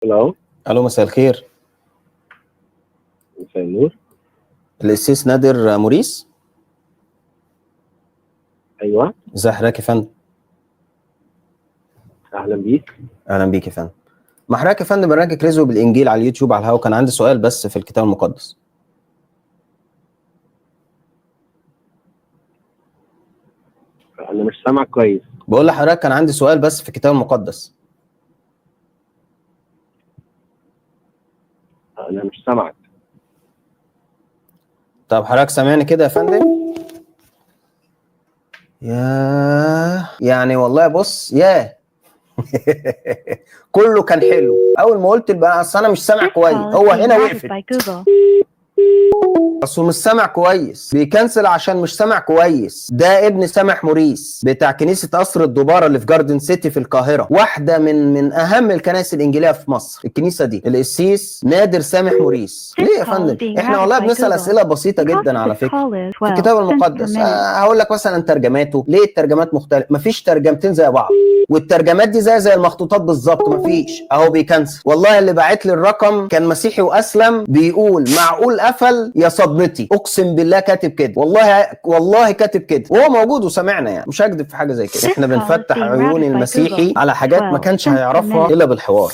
الو. الو، مساء الخير. مساء النور. القسيس نادر موريس. ايوه، ازي حضرتك يا فندم؟ اهلا بيك. اهلا بيك يا فندم. مع حضرتك يا فندم برنامج كريزو بالانجيل على اليوتيوب على الهواء. كان عندي سؤال بس في الكتاب المقدس. انا مش سامعك كويس. بقول لحضرتك كان عندي سؤال بس في الكتاب المقدس. انا مش سامعك. طب حضرتك سامعني كده يا فندم؟ يعني والله بص كله كان حلو. اول ما قلت بقى اصل انا مش سامع كويس، هو هنا وقفت. اصله مش سامع كويس، بيكنسل عشان مش سامع كويس. ده ابن سامح موريس بتاع كنيسه قصر الدباره اللي في جاردن سيتي في القاهره، واحده من اهم الكنائس الانجيليه في مصر. الكنيسه دي القسيس نادر سامح موريس. ليه يا فندم؟ احنا والله بنسال اسئله بسيطه جدا على فكره في الكتاب المقدس. هقول لك مثلا ترجماته. ليه الترجمات مختلفه؟ مفيش ترجمتين زي بعض، والترجمات دي زي المخطوطات بالظبط. مفيش. اهو بيكنسل. والله اللي باعت لي الرقم كان مسيحي واسلم، بيقول معقول قفل يا صدمتي. اقسم بالله كاتب كده، والله كاتب كده، وهو موجود وسمعنا. يعني مش هكذب في حاجه زي كده. احنا بنفتح عيون المسيحي على حاجات ما كانش هيعرفها الا بالحوار.